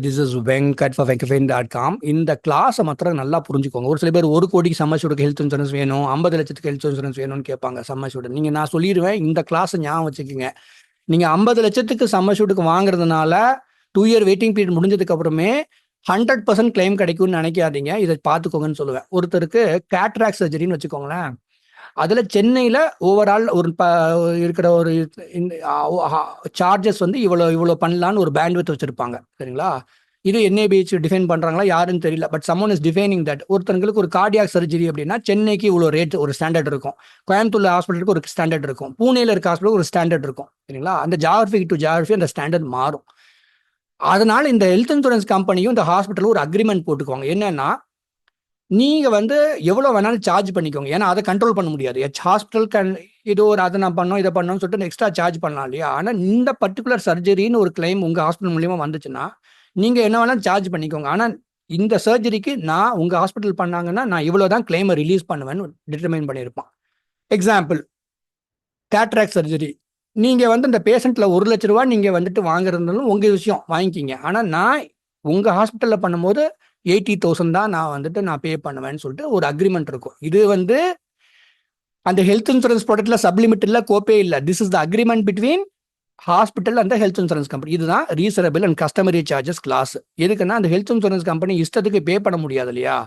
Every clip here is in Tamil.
திஸ் இஸ் வெங்கட் ஃபார் வெங்கஃபைன்.com. இந்த கிளாஸை மாத்திரம் நல்லா புரிஞ்சுக்கோங்க. ஒரு சில பேர் 1 கோடிக்கு சம்மர்ஷூட்டுக்கு ஹெல்த் இன்சூரன்ஸ் வேணும், 50 லட்சத்துக்கு ஹெல்த் இன்சூரன்ஸ் வேணும்னு கேட்பாங்க. சம்மர்ஷூட் நான் சொல்லிடுவேன், இந்த கிளாஸை ஞாபகம் வச்சுக்கோங்க. நீங்கள் 50 லட்சத்துக்கு சம்மர்ஷூட்டுக்கு வாங்குறதுனால 2 இயர் வெயிட்டிங் பீரியட் முடிஞ்சதுக்கு அப்புறமே 100% கிளைம் கிடைக்கும்னு நினைக்காதீங்க. இதை பார்த்துக்கோங்கன்னு சொல்லுவேன். ஒருத்தருக்கு கேட்ராக்ட் சர்ஜரின்னு வச்சுக்கோங்களேன். அதில் சென்னையில் ஓவரால் ஒரு இருக்கிற ஒரு சார்ஜஸ் வந்து இவ்வளோ இவ்வளோ பண்ணலான்னு ஒரு பேண்ட்வித் வச்சுருப்பாங்க. சரிங்களா? இது என்ஏபிஹெச் டிஃபைன் பண்ணுறாங்களா யாருன்னு தெரியல. But someone is defining that. ஒருத்தங்களுக்கு ஒரு கார்டியாக் சர்ஜரி அப்படின்னா சென்னைக்கு இவ்வளோ ரேட் ஒரு ஸ்டாண்டர்ட் இருக்கும், கோயம்புத்தூர் ஹாஸ்பிட்டலுக்கு ஒரு ஸ்டாண்டர்ட் இருக்கும், பூனேல இருக்க ஹாஸ்பிட்டலுக்கு ஒரு ஸ்டாண்டர்ட் இருக்கும். சரிங்களா? அந்த ஜாகிரபி டு ஜாகிரபி அந்த ஸ்டாண்டர்ட் மாறும். அதனால இந்த ஹெல்த் இன்சூரன்ஸ் கம்பெனியும் இந்த ஹாஸ்பிட்டலும் ஒரு அக்ரிமெண்ட் போட்டுக்குவாங்க. என்னன்னா, நீங்கள் வந்து எவ்வளோ வேணாலும் சார்ஜ் பண்ணிக்கோங்க. ஏன்னா அதை கண்ட்ரோல் பண்ண முடியாது. ஹாஸ்பிட்டல் ஏதோ ஒரு அதை நான் பண்ணோம் இதை பண்ணோம்னு சொல்லிட்டு எக்ஸ்ட்ரா சார்ஜ் பண்ணலாம் இல்லையா? ஆனால் இந்த பர்டிகுலர் சர்ஜரின்னு ஒரு கிளைம் உங்கள் ஹாஸ்பிட்டல் மூலியமாக வந்துச்சுன்னா நீங்கள் என்ன வேணாலும் சார்ஜ் பண்ணிக்கோங்க. ஆனால் இந்த சர்ஜரிக்கு நான் உங்கள் ஹாஸ்பிட்டல் பண்ணாங்கன்னா நான் இவ்வளோ தான் கிளைமை ரிலீஸ் பண்ணுவேன்னு டிட்டர்மைன் பண்ணியிருப்பான். Example, cataract surgery. நீங்கள் வந்து இந்த பேஷண்ட்டில் 1 லட்ச ரூபா நீங்கள் வந்துட்டு வாங்குறதுனாலும் உங்கள் விஷயம் வாங்கிக்கிங்க. ஆனால் நான் உங்கள் ஹாஸ்பிட்டலில் பண்ணும்போது 80,000 தான் நான் பே பண்ணுவேன்னு சொல்லிட்டு ஒரு அக்ரிமெண்ட் இருக்கும். இது வந்து அந்த ஹெல்த் இன்சூரன்ஸ் ப்ராடக்ட்ல சப்லிமிட் இல்லை, கோப்பே இல்லை. This is the agreement between hospital அந்த ஹெல்த் இன்சூரன்ஸ் கம்பெனி. இதுதான் reasonable and customary charges clause. எதுக்குன்னா அந்த ஹெல்த் இன்சூரன்ஸ் கம்பெனி இஷ்டத்துக்கு பே பண்ண முடியாது இல்லையா?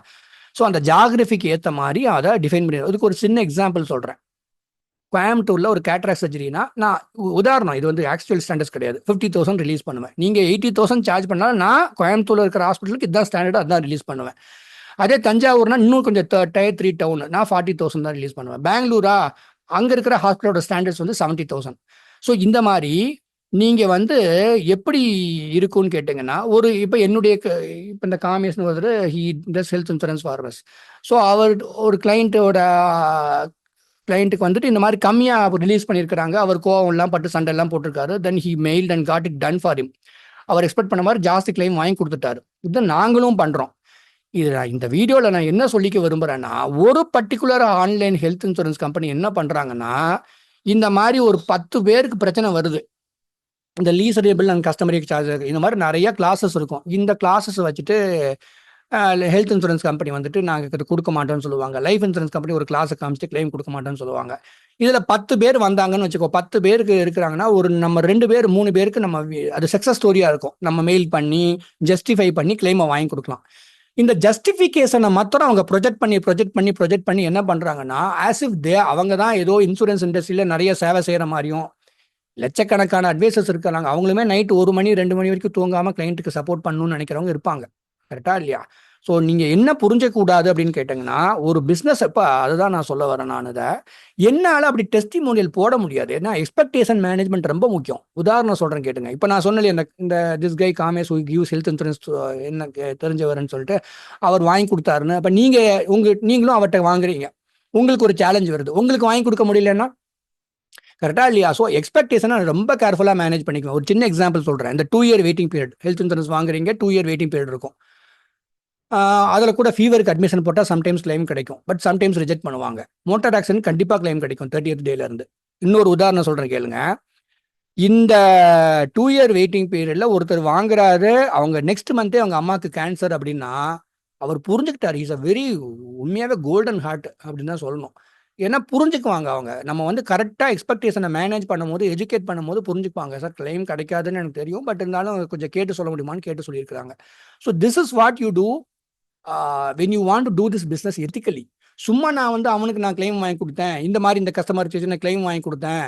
ஸோ அந்த ஜாகிரபிக்கு ஏற்ற மாதிரி அதை டிஃபைன் பண்ணி. அதுக்கு ஒரு சின்ன எக்ஸாம்பிள் சொல்கிறேன். கோயம்புத்தூர்ல ஒரு கேட்ராக்ட் சர்ஜரினா, நான் உதாரணம், இது வந்து ஆக்சுவல் ஸ்டாண்டர்ட்ஸ் கிடையாது, 50,000 ரிலீஸ் பண்ணுவேன். நீங்கள் 80,000 சார்ஜ் பண்ணாலும் நான் கோயம்புத்தூர்ல இருக்கிற ஹாஸ்பிட்டலுக்கு இதுதான் ஸ்டாண்டர்ட், அதான் ரிலீஸ் பண்ணுவேன். அதே தஞ்சாவூர்னா இன்னும் கொஞ்சம் டயர் 3 டவுன், நான் 40,000 தான் ரிலீஸ் பண்ணுவேன். பெங்களூரா, அங்கே இருக்கிற ஹாஸ்பிட்டலோட ஸ்டாண்டர்ட்ஸ் வந்து 70,000. ஸோ இந்த மாதிரி நீங்கள் வந்து எப்படி இருக்குன்னு கேட்டிங்கன்னா, இப்போ என்னுடைய இப்போ இந்த காமேஷன் வந்து he does health insurance for us. So அவர் ஒரு கிளைண்ட்டுக்கு வந்துட்டு இந்த மாதிரி கம்மியாக ரிலீஸ் பண்ணியிருக்கிறாங்க. அவர் கோவம்லாம் பட்டு சண்டெல்லாம் போட்டிருக்காரு. Then he mailed and got it done for him. அவர் எக்ஸ்பெக்ட் பண்ண மாதிரி ஜாஸ்தி கிளைம் வாங்கி கொடுத்துட்டாரு. இதை நாங்களும் பண்ணுறோம். இது இந்த வீடியோவில் நான் என்ன சொல்லிக்க விரும்புகிறேன்னா, ஒரு particular online health insurance company என்ன பண்ணுறாங்கன்னா, இந்த மாதிரி ஒரு 10 பேருக்கு பிரச்சனை வருது. இந்த லீசரபிள் அண்ட் கஸ்டமரி சார்ஜ் இந்த மாதிரி நிறைய கிளாஸஸ் இருக்கும். இந்த கிளாஸஸ் வச்சுட்டு ஹெல்த் இன்சூரன்ஸ் கம்பெனி வந்துட்டு நாங்கள் கொடுக்க மாட்டோம்னு சொல்லுவாங்க. லைஃப் இன்சூரன்ஸ் கம்பெனி ஒரு கிளாஸை காமிச்சிட்டு கிளைம் கொடுக்க மாட்டோம்னு சொல்லுவாங்க. இதில் 10 பேர் வந்தாங்கன்னு வச்சுக்கோ, 10 பேருக்கு இருக்கிறாங்கன்னா ஒரு நம்ம 2 பேர் 3 பேருக்கு நம்ம அது சக்ஸஸ் ஸ்டோரியாக இருக்கும். நம்ம மெயில் பண்ணி ஜஸ்டிஃபை பண்ணி கிளைமை வாங்கி கொடுக்கலாம். இந்த ஜஸ்டிஃபிகேஷனை மாத்திரம் அவங்க ப்ரொஜெக்ட் பண்ணி என்ன பண்ணுறாங்கன்னா, ஆஸ் இஃப் அவங்க தான் ஏதோ இன்சூரன்ஸ் இண்டஸ்ட்ரியில் நிறைய சேவை செய்கிற மாதிரியும், லட்சக்கணக்கான அட்வைசர்ஸ் இருக்கிறாங்க, அவங்களுமே நைட்டு 1 மணி 2 மணி வரைக்கும் தூங்காமல் கிளைண்ட்டுக்கு சப்போர்ட் பண்ணணும்னு நினைக்கிறவங்க இருப்பாங்க. கரெக்டா இல்லையா? ஸோ நீங்கள் என்ன புரிஞ்சக்கூடாது அப்படின்னு கேட்டிங்கன்னா, ஒரு பிஸ்னஸ் அப்போ அதுதான் நான் சொல்ல வரேன். நான் இதை என்னால் அப்படி டெஸ்டிமோனியல் போட முடியாது. ஏன்னா எக்ஸ்பெக்டேஷன் மேனேஜ்மெண்ட் ரொம்ப முக்கியம். உதாரணம் சொல்கிறேன் கேட்டுங்க. இப்போ நான் சொன்னல இந்த this guy Kamesh gives health insurance என்ன தெரிஞ்சவரன்னு சொல்லிட்டு அவர் வாங்கி கொடுத்தாருன்னு. அப்போ நீங்களும் அவர்கிட்ட வாங்குறீங்க, உங்களுக்கு ஒரு சேலஞ்ச் வருது, உங்களுக்கு வாங்கி கொடுக்க முடியலன்னா கரெக்டா இல்லையா? ஸோ எக்ஸ்பெக்டேஷனை ரொம்ப கேர்ஃபுல்லாக மேனேஜ் பண்ணிக்குவேன். ஒரு சின்ன எக்ஸாம்பிள் சொல்கிறேன். இந்த 2 year waiting period health insurance வாங்குறீங்க, 2 இயர் வெயிட்டிங் பீரியட் இருக்கும். அதில் கூட ஃபீவருக்கு அட்மிஷன் போட்டால் சம்டைம்ஸ் கிளைம் கிடைக்கும், பட் சம்டைம்ஸ் ரிஜெக்ட் பண்ணுவாங்க. மோட்டார் ஆக்சிடென்ட் கண்டிப்பாக கிளைம் கிடைக்கும் 30th டேலேருந்து. இன்னொரு உதாரணம் சொல்கிறேன் கேளுங்க. இந்த 2 இயர் வெயிட்டிங் பீரியடில் ஒருத்தர் வாங்குறாரு, அவங்க நெக்ஸ்ட் மந்த்தே அவங்க அம்மாவுக்கு கேன்சர் அப்படின்னா அவர் புரிஞ்சுக்கிட்டார். இஸ் அ வெரி உண்மையாகவே கோல்டன் ஹார்ட் அப்படின்னு தான் சொல்லணும். ஏன்னா புரிஞ்சுக்குவாங்க அவங்க. நம்ம வந்து கரெக்டாக எக்ஸ்பெக்டேஷனை மேனேஜ் பண்ணும்போது, எஜுகேட் பண்ணும்போது புரிஞ்சுக்குவாங்க. சார் கிளைம் கிடைக்காதுன்னு எனக்கு தெரியும், பட் இருந்தாலும் கொஞ்சம் கேட்டு சொல்ல முடியுமான்னு கேட்டு சொல்லியிருக்கிறாங்க. So this is what you do when you want to do this business ethically. சும்மா நான் வந்து அவனுக்கு நான் கிளைம் வாங்கி கொடுத்தேன், இந்த மாதிரி இந்த கஸ்டமர் கிளைம் வாங்கி கொடுத்தேன்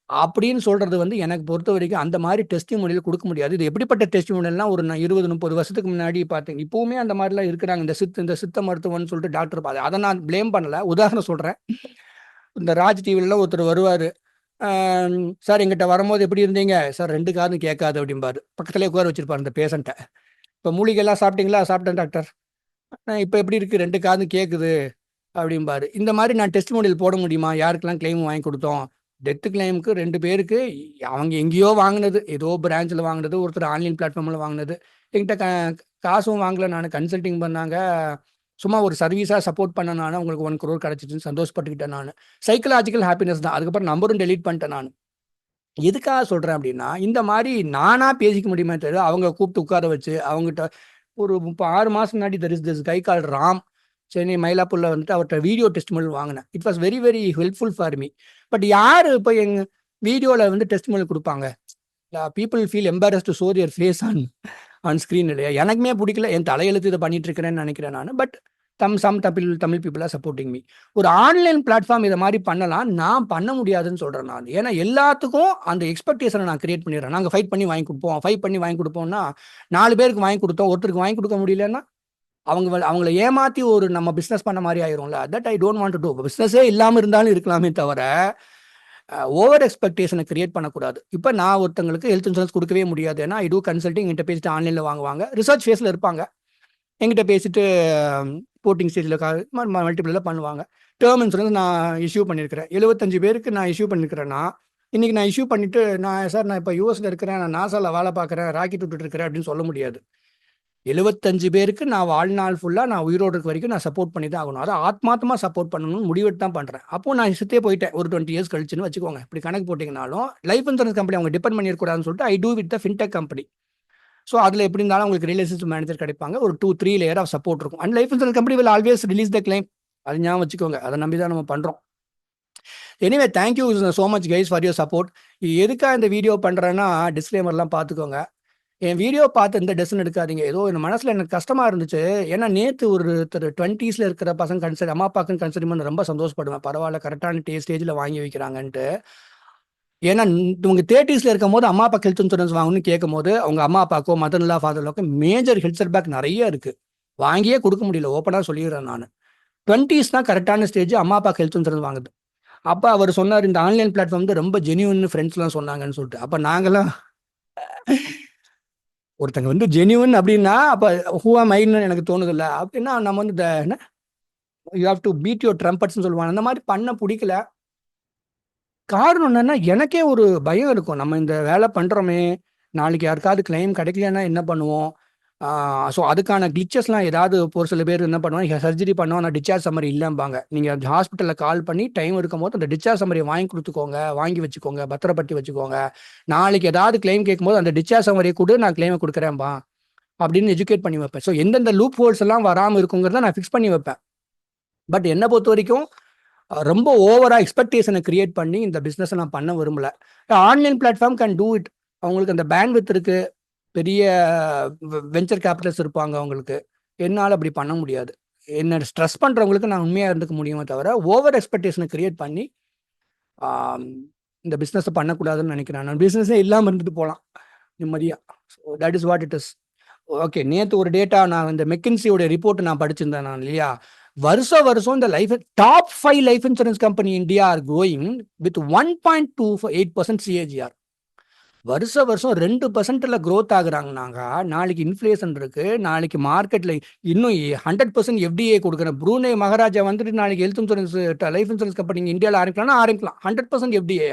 அப்படின்னு சொல்றது வந்து எனக்கு பொறுத்த வரைக்கும் அந்த மாதிரி டெஸ்டிமோனியல் கொடுக்க முடியாது. இது எப்படிப்பட்ட டெஸ்டிமோனியல்னா, ஒரு 20-30 வருஷத்துக்கு முன்னாடி பார்த்தீங்க, இப்பவுமே அந்த மாதிரிலாம் இருக்கிறாங்க. இந்த சித்த மருத்துவம்னு சொல்லிட்டு டாக்டர் பார்த்து, அதை நான் பிளேம் பண்ணல, உதாரணம் சொல்றேன். இந்த ராஜ் டிவிலாம் ஒருத்தர் வருவார், சார் எங்கிட்ட வரும்போது எப்படி இருந்தீங்க சார், 2 காதும் கேட்காது அப்படிம்பாரு. பக்கத்துலேயே உட்கார வச்சிருப்பாரு இந்த பேஷண்ட்டை. இப்போ மூலிகைலாம் சாப்பிட்டீங்களா? சாப்பிட்டேன் டாக்டர். இப்போ எப்படி இருக்குது? 2 காதும் கேட்குது அப்படிம்பாரு. இந்த மாதிரி நான் டெஸ்டிமோனியல் போட முடியுமா? யாருக்கெல்லாம் கிளைம் வாங்கி கொடுத்தோம்? டெத்து கிளைமுக்கு 2 பேருக்கு அவங்க எங்கேயோ வாங்கினது, ஏதோ பிரான்ச்சில் வாங்கினது, ஒருத்தர் ஆன்லைன் பிளாட்ஃபார்மில் வாங்கினது. என்கிட்ட காசும் வாங்கலை, நான் கன்சல்டிங் பண்ணாங்க, சும்மா ஒரு சர்வீஸாக சப்போர்ட் பண்ண. நான் உங்களுக்கு 1 crore கிடச்சிச்சுன்னு சந்தோஷப்பட்டுக்கிட்டேன். நான் சைக்கலாஜிக்கல் ஹாப்பினஸ் தான். அதுக்கப்புறம் நம்பரும் டெலீட் பண்ணிட்டேன் நான். எதுக்காக சொல்கிறேன் அப்படின்னா, இந்த மாதிரி நானாக பேசிக்க முடியுமே தவிர அவங்க கூப்பிட்டு உட்கார வச்சு அவங்ககிட்ட ஒரு 6 மாதம் முன்னாடி there is this guy called Ram, Chennai மயிலாப்பூரில் வந்துட்டு அவர்கிட்ட வீடியோ டெஸ்டிமோனியல் வாங்கினேன். It was very very helpful for me. But யார் இப்போ எங்கள் வீடியோவில் வந்து டெஸ்டிமோனியல் கொடுப்பாங்க? People feel embarrass to show their face on screen இல்லையா? எனக்குமே பிடிக்கல, என் தலையெழுத்து இதை பண்ணிட்டு இருக்கிறேன்னு நினைக்கிறேன் நான். பட் சம் தமிழ் பீப்புளாக சப்போர்ட்டிங் மீ. ஒரு ஆன்லைன் பிளாட்ஃபார்ம் இதை மாதிரி பண்ணலாம், நான் பண்ண முடியாதுன்னு சொல்கிறேன் நான். ஏன்னா எல்லாத்துக்கும் அந்த எக்ஸ்பெக்டேஷனை நான் கிரியேட் பண்ணிடுறேன். நாங்கள் ஃபைட் பண்ணி வாங்கி கொடுப்போம்னா 4 பேருக்கு வாங்கி கொடுத்தோம், ஒருத்தருக்கு வாங்கி கொடுக்க முடியலன்னா அவங்கள ஏமாற்றி ஒரு நம்ம பிஸ்னஸ் பண்ண மாதிரி ஆயிரும்ல. That I don't want to do. பிஸ்னஸே இல்லாமல் இருந்தாலும் இருக்கலாமே தவிர ஓவர் எக்ஸ்பெக்டேஷனை கிரியேட் பண்ணக்கூடாது. இப்போ நான் ஒருத்தங்களுக்கு ஹெல்த் இன்சூரன்ஸ் கொடுக்கவே முடியாது. ஏன்னா ஐ டூ கன்சல்டிங், என்கிட்ட பேசிட்டு ஆன்லைனில் வாங்குவாங்க, ரிசர்ச் ஃபேஸில் இருப்பாங்க, என்கிட்ட பேசிட்டு போட்டிங் ஸ்டேஜில் மல்டிபிளில் பண்ணுவாங்க. டேர்ம் இன்சூரன்ஸ் நான் இஷ்யூ பண்ணியிருக்கிறேன், 75 பேருக்கு நான் இஷ்யூ பண்ணியிருக்கிறேன்னா, இன்றைக்கி நான் இஷ்யூ பண்ணிவிட்டு நான் இப்போ யூஎஸில் இருக்கிறேன், நான் நாசாவில் வேலை பார்க்குறேன், ராக்கெட் விட்டுட்டு இருக்கிறேன் அப்படின்னு சொல்ல முடியாது. 75 பேருக்கு நான் வாழ்நாள் ஃபுல்லாக நான் உயிரோடு இருக்க வரைக்கும் நான் சப்போர்ட் பண்ணி தான் ஆகணும். அதை ஆத்மார்த்தமாக சப்போர்ட் பண்ணணும்னு முடிவெட்டு தான் பண்ணுறேன். அப்போது நான் சித்தே போயிட்டேன் ஒரு 20 இயர்ஸ் கழிச்சுன்னு வச்சுக்கோங்க. இப்படி கணக்கு போட்டிங்கனாலும் லைஃப் இன்சூரன்ஸ் கம்பெனி அவங்க டிபெண்ட் பண்ணியிருக்கூடாதுன்னு சொல்லிட்டு I do with the fintech company. So அதில் எப்படி இருந்தாலும் உங்களுக்கு ரிலேஷன்ஷிப் மேனேஜர் கிடைப்பாங்க, ஒரு 2-3 லேயர் ஆஃப் சப்போர்ட் இருக்கும். And life insurance company will always release the claim. அது ஞாபகம் வச்சுக்கோங்க, அதை நம்பி தான் நம்ம பண்ணுறோம். Anyway thank you so much guys for your support. எதுக்காக இந்த வீடியோ பண்ணுறேன்னா டிஸ்க்ளைமர்லாம் பார்த்துக்கோங்க. என் வீடியோ பார்த்து இந்த டெசிஷன் எடுக்காதீங்க. ஏதோ என் மனசில் எனக்கு கஷ்டமாக இருந்துச்சு. ஏன்னா நேற்று ஒருத்தர் 20s இருக்கிற பசங்க அம்மா அப்பாக்குன்னு கன்சிடர் பண்ண ரொம்ப சந்தோஷப்படுவேன். பரவாயில்ல, கரெக்டான ஸ்டேஜில் வாங்கி வைக்கிறாங்கன்ட்டு. ஏன்னா இவங்க 30s இருக்கும் போது அம்மா அப்பா ஹெல்த் இன்சூரன்ஸ் வாங்கணும்னு கேட்கும் போது அவங்க அம்மா அப்பாக்கோ மதர்லா ஃபாதர்லாக்கோ மேஜர் ஹெல்த் செட்பேக் நிறைய இருக்கு, வாங்கியே கொடுக்க முடியல. ஓப்பனாக சொல்லிடுறேன் நான். 20s தான் கரெக்டான ஸ்டேஜ் அம்மா அப்பா ஹெல்த் இன்சூரன்ஸ் வாங்குது. அப்போ அவர் சொன்னார், இந்த ஆன்லைன் பிளாட்ஃபார்ம் வந்து ரொம்ப ஜெனியூன் ஃப்ரெண்ட்ஸ்லாம் சொன்னாங்கன்னு சொல்லிட்டு. அப்போ நாங்களாம் ஒருத்தங்க வந்து ஜெனியூன் அப்படின்னா அப்போ ஹூவா மைன்னு எனக்கு தோணுதில்ல. அப்படின்னா நம்ம வந்து என்ன you have to beat your ட்ரம்பட்ஸ்ன்னு சொல்லுவாங்க. அந்த மாதிரி பண்ண பிடிக்கல. காரணம் என்னன்னா எனக்கே ஒரு பயம் இருக்கும், நம்ம இந்த வேலை பண்ணுறோமே, நாளைக்கு யாருக்காவது கிளைம் கிடைக்கலன்னா என்ன பண்ணுவோம்? ஸோ அதுக்கான கிளிச்சஸ்லாம் ஏதாவது ஒரு சில பேர் என்ன பண்ணுவாங்க, சர்ஜரி பண்ணுவோம், நான் டிஸ்சார்ஜ் சம்மரி இல்லைம்பாங்க. நீங்கள் ஹாஸ்பிட்டலில் கால் பண்ணி டைம் இருக்கும் போது அந்த டிஸ்சார்ஜ் சம்மரி வாங்கி வச்சுக்கோங்க, பத்திரப்பட்டி வச்சுக்கோங்க. நாளைக்கு ஏதாவது கிளைம் கேட்கும்போது அந்த டிஸ்சார்ஜ் சம்மரியை கூட நான் கிளைமை கொடுக்குறேன்பா அப்படின்னு எஜுகேட் பண்ணி வைப்பேன். ஸோ எந்தெந்த லூப் ஹோல்ஸ் எல்லாம் வராமல் இருக்குங்கிறத நான் ஃபிக்ஸ் பண்ணி வைப்பேன். பட் என்னை பொறுத்த வரைக்கும் ரொம்ப ஓவராக எக்ஸ்பெக்டேஷனை கிரியேட் பண்ணி இந்த பிஸ்னஸை நான் பண்ண விரும்பல. Online platform can do it. அவங்களுக்கு அந்த பேண்ட்வித் இருக்கு, பெரிய வெஞ்சர் கேபிட்டல்ஸ் இருப்பாங்க அவங்களுக்கு. என்னால் அப்படி பண்ண முடியாது. என்ன ஸ்ட்ரெஸ் பண்ணுறவங்களுக்கு நான் உண்மையாக இருந்துக்க முடியுமே தவிர ஓவர் எக்ஸ்பெக்டேஷனை கிரியேட் பண்ணி இந்த பிஸ்னஸை பண்ணக்கூடாதுன்னு நினைக்கிறேன். நான் பிஸ்னஸே இல்லாமல் இருந்துட்டு போகலாம் நிம்மதியாக. So that is what it is. Okay, நேற்று ஒரு டேட்டா நான் இந்த மெக்கின்சியோட ரிப்போர்ட் நான் படிச்சிருந்தேன் நான் இல்லையா. வருஷம் இந்த top 5 life insurance company India are growing with 1.28% CAGR. வருஷம் 2% க்ரோத் ஆகுறாங்கன்னாங்க. நாளைக்கு இன்ஃப்ளேஷன் இருக்கு, நாளைக்கு மார்க்கெட்ல இன்னும் 100% FDI கொடுக்குறேன். ப்ரூனே மகாராஜா வந்துட்டு நாளைக்கு health insurance life insurance company இந்தியாவில் ஆரம்பிக்கலாம். 100% FDI.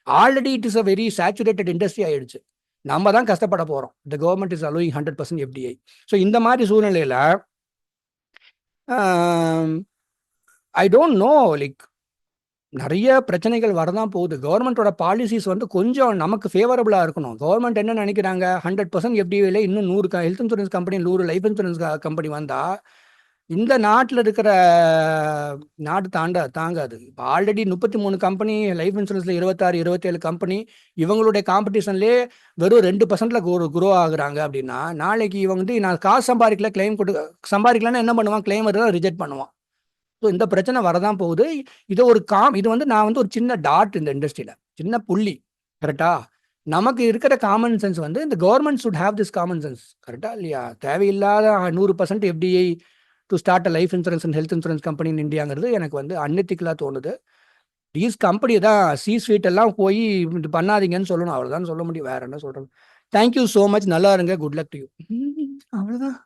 Already it is a very saturated industry ஆயிடுச்சு. நம்ம தான் கஷ்டப்பட போறோம். The government is allowing 100% FDI. So இந்த மாதிரி சூழ்நிலையில ஐ டோன்ட் நோ, லைக் நிறைய பிரச்சனைகள் வரதான் போகுது. கவர்மெண்ட்டோட பாலிசிஸ் வந்து கொஞ்சம் நமக்கு ஃபேவரபுளாக இருக்கணும். கவர்மெண்ட் என்ன நினைக்கிறாங்க, 100% FDIல இன்னும் 100 health insurance company, 100 life insurance company வந்தால் இந்த நாட்டில் இருக்கிற நாடு தாங்காது. இப்போ ஆல்ரெடி 33 கம்பெனி லைஃப் இன்சூரன்ஸில் 26-27 கம்பெனி இவங்களுடைய காம்படிஷன்லேயே வெறும் 2% குரோ ஆகுறாங்க. அப்படின்னா நாளைக்கு இவங்க வந்து நான் காசு சம்பாதிக்கல, கிளைம் சம்பாதிக்கலன்னா என்ன பண்ணுவான், கிளைம் ரிஜெக்ட் பண்ணுவான். ஸோ இந்த பிரச்சனை வரதான் போகுது. இது வந்து நான் வந்து ஒரு சின்ன டாட் இந்த இண்டஸ்ட்ரியில், சின்ன புள்ளி. கரெக்டா? நமக்கு இருக்கிற காமன் சென்ஸ் வந்து இந்த government should have this common sense. கரெக்டா இல்லையா? தேவையில்லாத 100% FDI to start a life insurance and health insurance company in இந்தியாங்கிறது எனக்கு வந்து அன்எத்திக்கலாக தோணுது. தீஸ் கம்பெனி தான் ஸ்வீட் எல்லாம் போய் இது பண்ணாதீங்கன்னு சொல்லணும். அவ்வளோதான் சொல்ல முடியும், வேற என்ன சொல்கிறது. Thank you so much. நல்லா இருங்க. Good luck to you. அவ்வளோதான்.